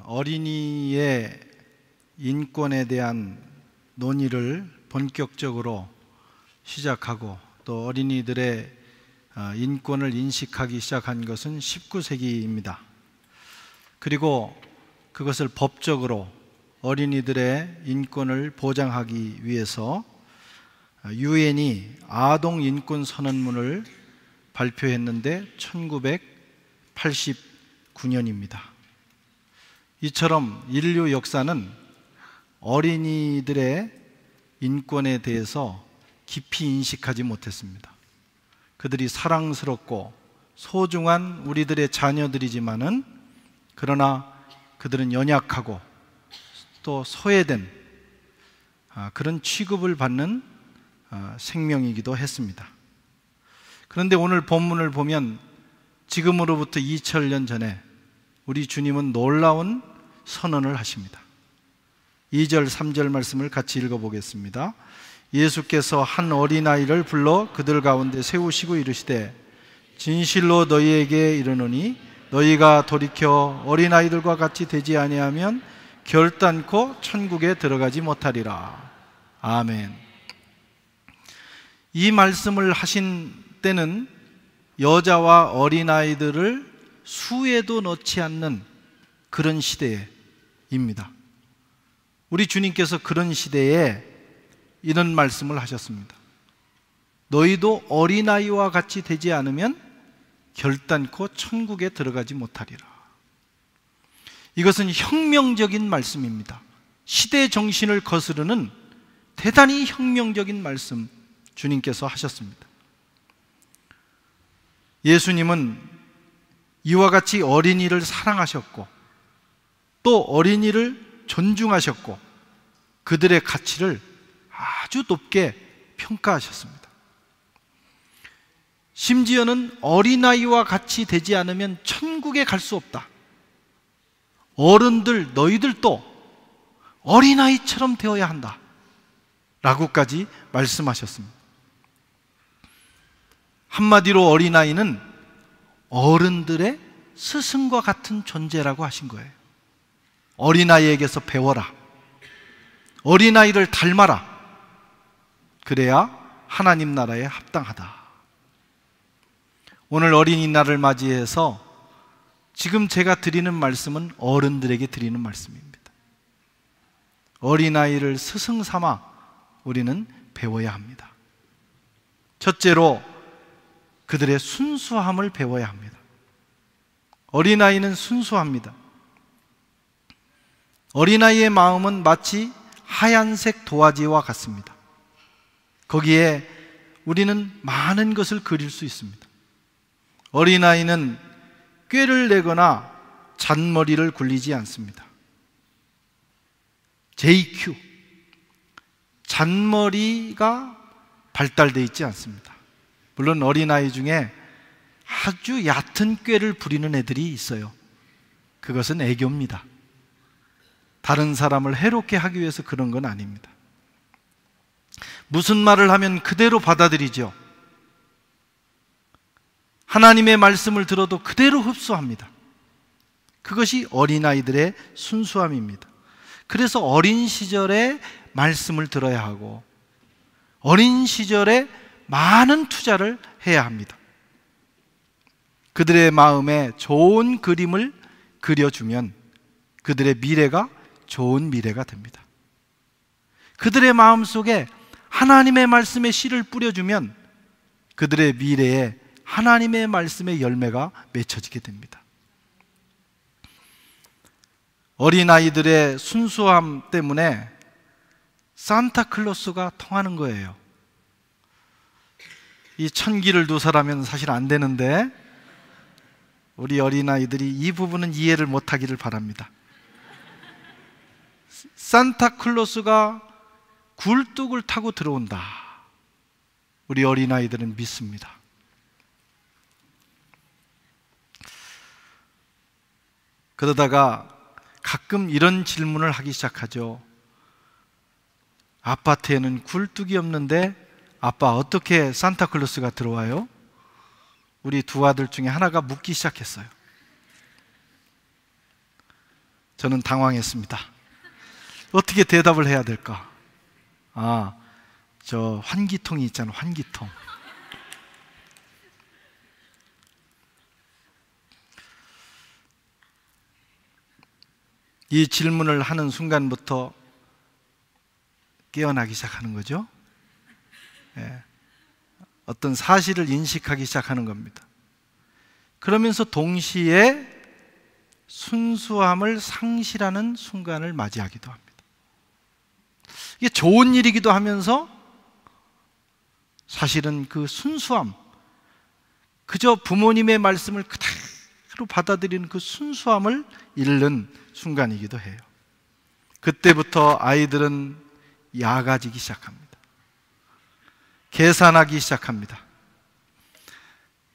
어린이의 인권에 대한 논의를 본격적으로 시작하고 또 어린이들의 인권을 인식하기 시작한 것은 19세기입니다. 그리고 그것을 법적으로 어린이들의 인권을 보장하기 위해서 유엔이 아동 인권 선언문을 발표했는데 1989년입니다. 이처럼 인류 역사는 어린이들의 인권에 대해서 깊이 인식하지 못했습니다. 그들이 사랑스럽고 소중한 우리들의 자녀들이지만은 그러나 그들은 연약하고 또 소외된 그런 취급을 받는 생명이기도 했습니다. 그런데 오늘 본문을 보면 지금으로부터 2000년 전에 우리 주님은 놀라운 선언을 하십니다. 2절, 3절 말씀을 같이 읽어보겠습니다. 예수께서 한 어린아이를 불러 그들 가운데 세우시고 이르시되 진실로 너희에게 이르노니 너희가 돌이켜 어린아이들과 같이 되지 아니하면 결단코 천국에 들어가지 못하리라. 아멘. 이 말씀을 하신 때는 여자와 어린아이들을 수에도 넣지 않는 그런 시대입니다. 우리 주님께서 그런 시대에 이런 말씀을 하셨습니다. 너희도 어린아이와 같이 되지 않으면 결단코 천국에 들어가지 못하리라. 이것은 혁명적인 말씀입니다. 시대 정신을 거스르는 대단히 혁명적인 말씀 주님께서 하셨습니다. 예수님은 이와 같이 어린이를 사랑하셨고 또 어린이를 존중하셨고 그들의 가치를 아주 높게 평가하셨습니다. 심지어는 어린아이와 같이 되지 않으면 천국에 갈 수 없다. 어른들 너희들도 어린아이처럼 되어야 한다 라고까지 말씀하셨습니다. 한마디로 어린아이는 어른들의 스승과 같은 존재라고 하신 거예요. 어린아이에게서 배워라. 어린아이를 닮아라. 그래야 하나님 나라에 합당하다. 오늘 어린이날을 맞이해서 지금 제가 드리는 말씀은 어른들에게 드리는 말씀입니다. 어린아이를 스승 삼아 우리는 배워야 합니다. 첫째로 그들의 순수함을 배워야 합니다. 어린아이는 순수합니다. 어린아이의 마음은 마치 하얀색 도화지와 같습니다. 거기에 우리는 많은 것을 그릴 수 있습니다. 어린아이는 꾀를 내거나 잔머리를 굴리지 않습니다. JQ, 잔머리가 발달되어 있지 않습니다. 물론 어린아이 중에 아주 얕은 꾀를 부리는 애들이 있어요. 그것은 애교입니다. 다른 사람을 해롭게 하기 위해서 그런 건 아닙니다. 무슨 말을 하면 그대로 받아들이죠. 하나님의 말씀을 들어도 그대로 흡수합니다. 그것이 어린아이들의 순수함입니다. 그래서 어린 시절에 말씀을 들어야 하고 어린 시절에 많은 투자를 해야 합니다. 그들의 마음에 좋은 그림을 그려주면 그들의 미래가 좋은 미래가 됩니다. 그들의 마음속에 하나님의 말씀의 씨를 뿌려주면 그들의 미래에 하나님의 말씀의 열매가 맺혀지게 됩니다. 어린아이들의 순수함 때문에 산타클로스가 통하는 거예요. 이 천기를 두사라면 사실 안 되는데 우리 어린아이들이 이 부분은 이해를 못하기를 바랍니다. 산타클로스가 굴뚝을 타고 들어온다. 우리 어린아이들은 믿습니다. 그러다가 가끔 이런 질문을 하기 시작하죠. 아파트에는 굴뚝이 없는데 아빠 어떻게 산타클로스가 들어와요? 우리 두 아들 중에 하나가 묻기 시작했어요. 저는 당황했습니다. 어떻게 대답을 해야 될까? 저 환기통이 있잖아, 환기통. 이 질문을 하는 순간부터 깨어나기 시작하는 거죠. 어떤 사실을 인식하기 시작하는 겁니다. 그러면서 동시에 순수함을 상실하는 순간을 맞이하기도 합니다. 이게 좋은 일이기도 하면서 사실은 그 순수함, 그저 부모님의 말씀을 그대로 받아들이는 그 순수함을 잃는 순간이기도 해요. 그때부터 아이들은 야가지기 시작합니다. 계산하기 시작합니다.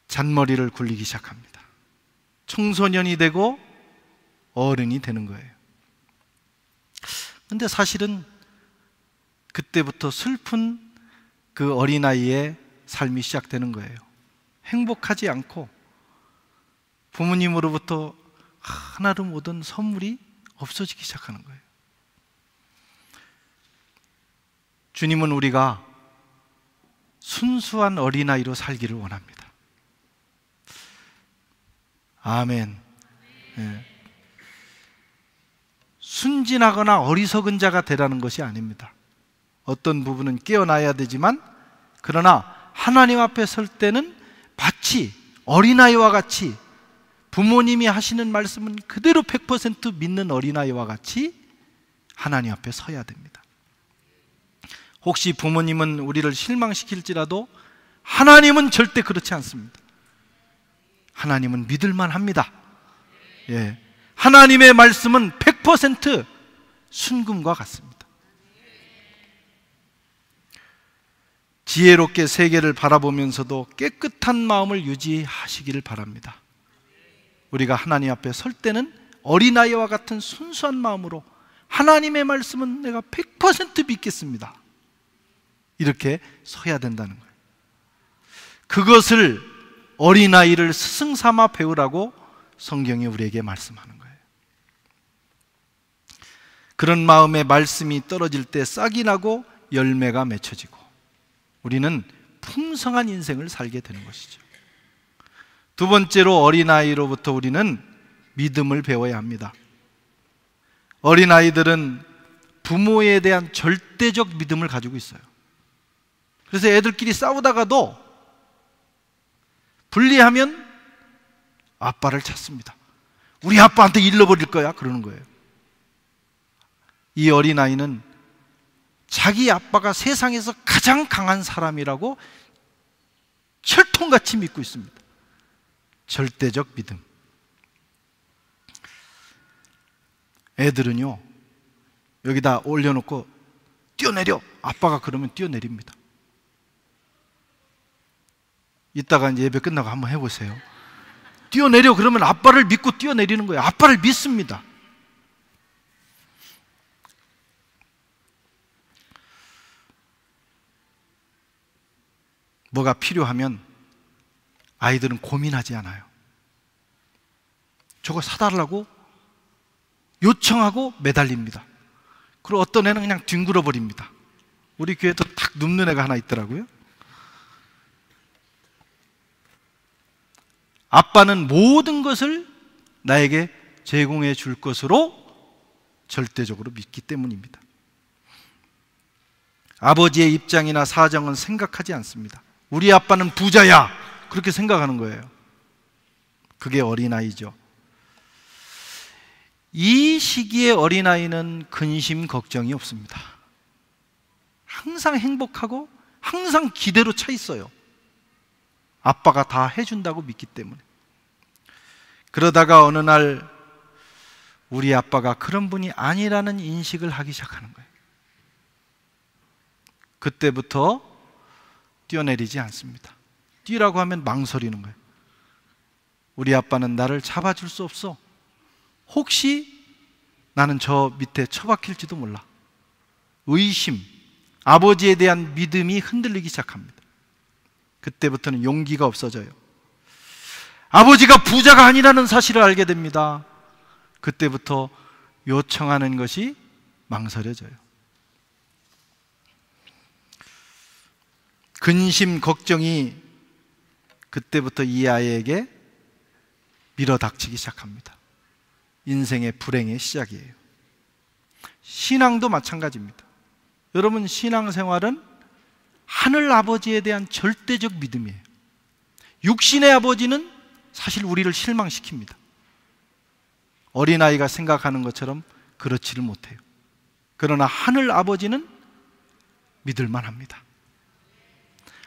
잔머리를 굴리기 시작합니다. 청소년이 되고 어른이 되는 거예요. 근데 사실은 그때부터 슬픈 그 어린아이의 삶이 시작되는 거예요. 행복하지 않고 부모님으로부터 하나름 오던 선물이 없어지기 시작하는 거예요. 주님은 우리가 순수한 어린아이로 살기를 원합니다. 아멘. 순진하거나 어리석은 자가 되라는 것이 아닙니다. 어떤 부분은 깨어나야 되지만, 그러나 하나님 앞에 설 때는 마치 어린아이와 같이 부모님이 하시는 말씀은 그대로 100% 믿는 어린아이와 같이 하나님 앞에 서야 됩니다. 혹시 부모님은 우리를 실망시킬지라도 하나님은 절대 그렇지 않습니다. 하나님은 믿을만 합니다. 하나님의 말씀은 100% 순금과 같습니다. 지혜롭게 세계를 바라보면서도 깨끗한 마음을 유지하시기를 바랍니다. 우리가 하나님 앞에 설 때는 어린아이와 같은 순수한 마음으로 하나님의 말씀은 내가 100% 믿겠습니다, 이렇게 서야 된다는 거예요. 그것을 어린아이를 스승 삼아 배우라고 성경이 우리에게 말씀하는 거예요. 그런 마음의 말씀이 떨어질 때 싹이 나고 열매가 맺혀지고 우리는 풍성한 인생을 살게 되는 것이죠. 두 번째로 어린아이로부터 우리는 믿음을 배워야 합니다. 어린아이들은 부모에 대한 절대적 믿음을 가지고 있어요. 그래서 애들끼리 싸우다가도 분리하면 아빠를 찾습니다. 우리 아빠한테 잃어버릴 거야, 그러는 거예요. 이 어린아이는 자기 아빠가 세상에서 가장 강한 사람이라고 철통같이 믿고 있습니다. 절대적 믿음. 애들은요, 여기다 올려놓고 뛰어내려, 아빠가 그러면 뛰어내립니다. 이따가 이제 예배 끝나고 한번 해보세요. 뛰어내려 그러면 아빠를 믿고 뛰어내리는 거예요. 아빠를 믿습니다. 뭐가 필요하면 아이들은 고민하지 않아요. 저거 사달라고 요청하고 매달립니다. 그리고 어떤 애는 그냥 뒹굴어 버립니다. 우리 교회도 딱 눕는 애가 하나 있더라고요. 아빠는 모든 것을 나에게 제공해 줄 것으로 절대적으로 믿기 때문입니다. 아버지의 입장이나 사정은 생각하지 않습니다. 우리 아빠는 부자야, 그렇게 생각하는 거예요. 그게 어린아이죠. 이 시기의 어린아이는 근심 걱정이 없습니다. 항상 행복하고 항상 기대로 차 있어요. 아빠가 다 해준다고 믿기 때문에. 그러다가 어느 날 우리 아빠가 그런 분이 아니라는 인식을 하기 시작하는 거예요. 그때부터 뛰어내리지 않습니다. 뛰라고 하면 망설이는 거예요. 우리 아빠는 나를 잡아줄 수 없어. 혹시 나는 저 밑에 처박힐지도 몰라. 의심, 아버지에 대한 믿음이 흔들리기 시작합니다. 그때부터는 용기가 없어져요. 아버지가 부자가 아니라는 사실을 알게 됩니다. 그때부터 요청하는 것이 망설여져요. 근심, 걱정이 그때부터 이 아이에게 밀어닥치기 시작합니다. 인생의 불행의 시작이에요. 신앙도 마찬가지입니다. 여러분, 신앙생활은 하늘 아버지에 대한 절대적 믿음이에요. 육신의 아버지는 사실 우리를 실망시킵니다. 어린아이가 생각하는 것처럼 그렇지를 못해요. 그러나 하늘 아버지는 믿을만 합니다.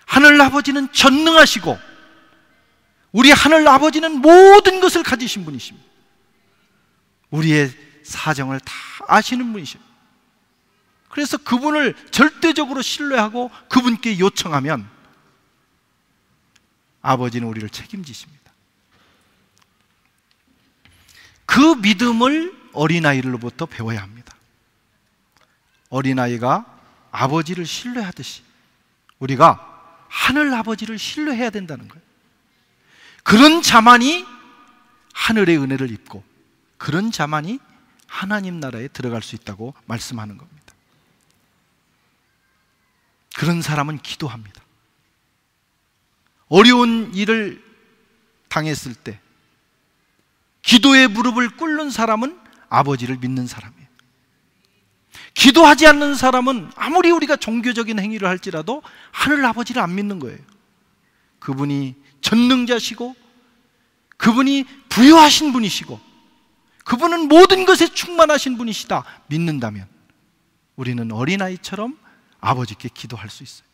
하늘 아버지는 전능하시고 우리 하늘 아버지는 모든 것을 가지신 분이십니다. 우리의 사정을 다 아시는 분이셔요. 그래서 그분을 절대적으로 신뢰하고 그분께 요청하면 아버지는 우리를 책임지십니다. 그 믿음을 어린아이로부터 배워야 합니다. 어린아이가 아버지를 신뢰하듯이 우리가 하늘 아버지를 신뢰해야 된다는 거예요. 그런 자만이 하늘의 은혜를 입고 그런 자만이 하나님 나라에 들어갈 수 있다고 말씀하는 겁니다. 그런 사람은 기도합니다. 어려운 일을 당했을 때 기도의 무릎을 꿇는 사람은 아버지를 믿는 사람이에요. 기도하지 않는 사람은 아무리 우리가 종교적인 행위를 할지라도 하늘 아버지를 안 믿는 거예요. 그분이 전능자시고 그분이 부유하신 분이시고 그분은 모든 것에 충만하신 분이시다 믿는다면 우리는 어린아이처럼 아버지께 기도할 수 있어요.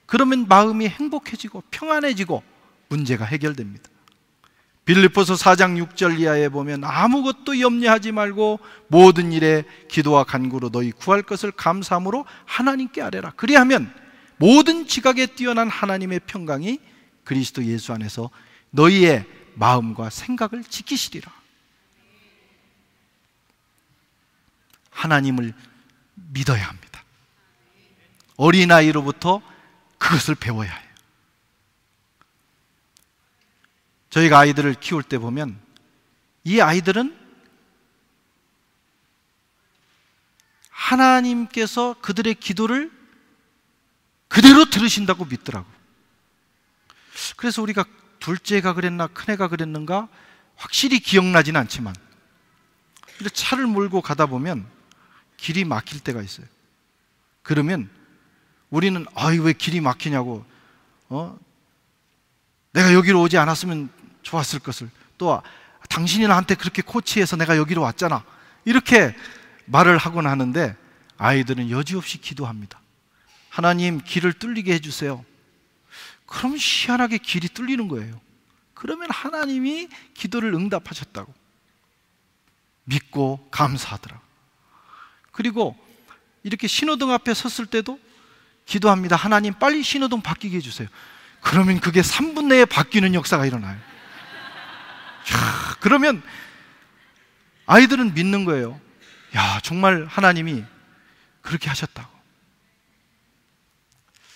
그러면 마음이 행복해지고 평안해지고 문제가 해결됩니다. 빌립보서 4장 6절 이하에 보면 아무것도 염려하지 말고 모든 일에 기도와 간구로 너희 구할 것을 감사함으로 하나님께 아뢰라. 그리하면 모든 지각에 뛰어난 하나님의 평강이 그리스도 예수 안에서 너희의 마음과 생각을 지키시리라. 하나님을 믿어야 합니다. 어린아이로부터 그것을 배워야 해요. 저희가 아이들을 키울 때 보면 이 아이들은 하나님께서 그들의 기도를 그대로 들으신다고 믿더라고요. 그래서 우리가 둘째가 그랬나 큰애가 그랬는가 확실히 기억나지는 않지만 근데 차를 몰고 가다 보면 길이 막힐 때가 있어요. 그러면 우리는 왜 길이 막히냐고 내가 여기로 오지 않았으면 좋았을 것을 또 당신이 나한테 그렇게 코치해서 내가 여기로 왔잖아 이렇게 말을 하곤 하는데 아이들은 여지없이 기도합니다. 하나님 길을 뚫리게 해주세요. 그럼 희한하게 길이 뚫리는 거예요. 그러면 하나님이 기도를 응답하셨다고 믿고 감사하더라고요. 그리고 이렇게 신호등 앞에 섰을 때도 기도합니다. 하나님 빨리 신호등 바뀌게 해주세요. 그러면 그게 3분 내에 바뀌는 역사가 일어나요. 그러면 아이들은 믿는 거예요. 정말 하나님이 그렇게 하셨다고.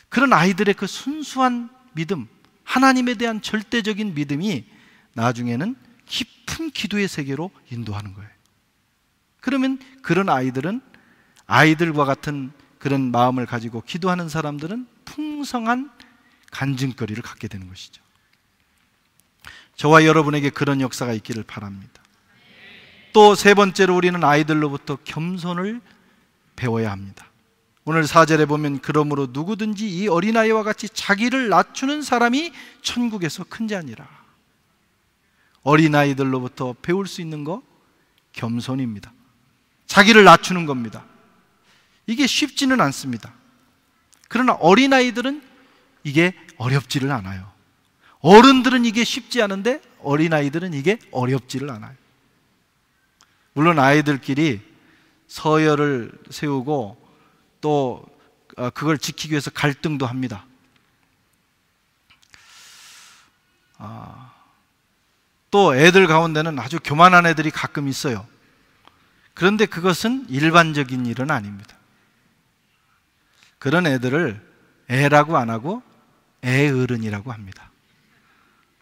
그런 아이들의 그 순수한 믿음, 하나님에 대한 절대적인 믿음이 나중에는 깊은 기도의 세계로 인도하는 거예요. 그러면 그런 아이들과 같은 그런 마음을 가지고 기도하는 사람들은 풍성한 간증거리를 갖게 되는 것이죠. 저와 여러분에게 그런 역사가 있기를 바랍니다. 또 세 번째로 우리는 아이들로부터 겸손을 배워야 합니다. 오늘 4절에 보면 그러므로 누구든지 이 어린아이와 같이 자기를 낮추는 사람이 천국에서 큰 자니라. 어린아이들로부터 배울 수 있는 거 겸손입니다. 자기를 낮추는 겁니다. 이게 쉽지는 않습니다. 그러나 어린아이들은 이게 어렵지를 않아요. 어른들은 이게 쉽지 않은데 어린아이들은 이게 어렵지를 않아요. 물론 아이들끼리 서열을 세우고 또 그걸 지키기 위해서 갈등도 합니다. 또 애들 가운데는 아주 교만한 애들이 가끔 있어요. 그런데 그것은 일반적인 일은 아닙니다. 그런 애들을 애라고 안 하고 애어른이라고 합니다.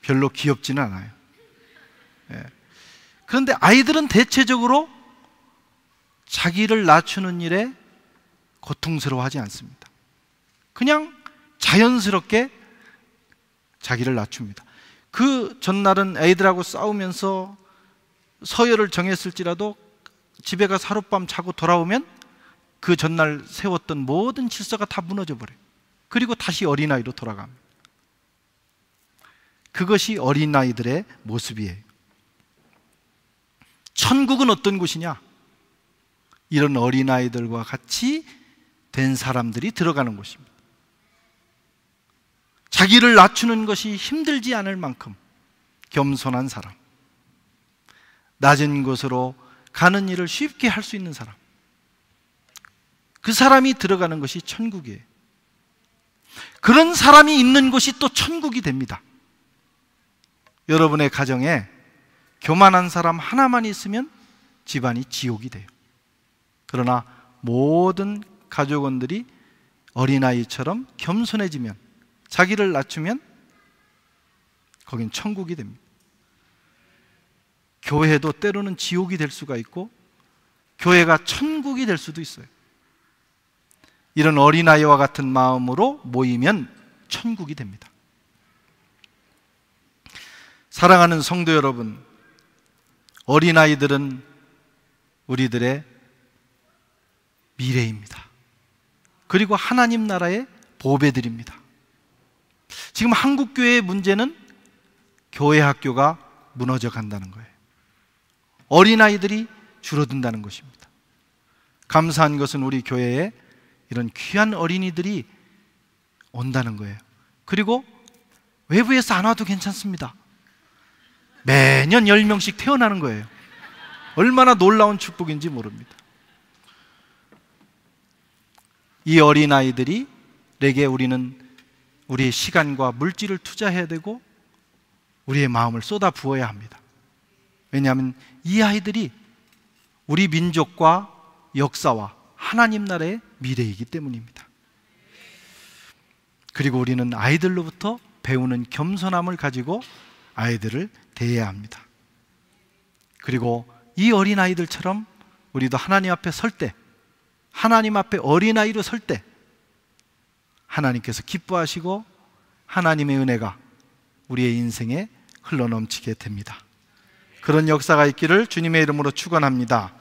별로 귀엽지는 않아요. 그런데 아이들은 대체적으로 자기를 낮추는 일에 고통스러워하지 않습니다. 그냥 자연스럽게 자기를 낮춥니다. 그 전날은 애들하고 싸우면서 서열을 정했을지라도 집에 가서 하룻밤 자고 돌아오면 그 전날 세웠던 모든 질서가 다 무너져 버려요. 그리고 다시 어린아이로 돌아갑니다. 그것이 어린아이들의 모습이에요. 천국은 어떤 곳이냐? 이런 어린아이들과 같이 된 사람들이 들어가는 곳입니다. 자기를 낮추는 것이 힘들지 않을 만큼 겸손한 사람, 낮은 곳으로 가는 일을 쉽게 할 수 있는 사람, 그 사람이 들어가는 것이 천국이에요. 그런 사람이 있는 곳이 또 천국이 됩니다. 여러분의 가정에 교만한 사람 하나만 있으면 집안이 지옥이 돼요. 그러나 모든 가족원들이 어린아이처럼 겸손해지면, 자기를 낮추면 거긴 천국이 됩니다. 교회도 때로는 지옥이 될 수가 있고 교회가 천국이 될 수도 있어요. 이런 어린아이와 같은 마음으로 모이면 천국이 됩니다. 사랑하는 성도 여러분, 어린아이들은 우리들의 미래입니다. 그리고 하나님 나라의 보배들입니다. 지금 한국교회의 문제는 교회 학교가 무너져 간다는 거예요. 어린아이들이 줄어든다는 것입니다. 감사한 것은 우리 교회에 이런 귀한 어린이들이 온다는 거예요. 그리고 외부에서 안 와도 괜찮습니다. 매년 10명씩 태어나는 거예요. 얼마나 놀라운 축복인지 모릅니다. 이 어린아이들에게 우리는 우리의 시간과 물질을 투자해야 되고 우리의 마음을 쏟아 부어야 합니다. 왜냐하면 이 아이들이 우리 민족과 역사와 하나님 나라의 미래이기 때문입니다. 그리고 우리는 아이들로부터 배우는 겸손함을 가지고 아이들을 대해야 합니다. 그리고 이 어린아이들처럼 우리도 하나님 앞에 설 때, 하나님 앞에 어린아이로 설 때 하나님께서 기뻐하시고 하나님의 은혜가 우리의 인생에 흘러넘치게 됩니다. 그런 역사가 있기를 주님의 이름으로 축원합니다.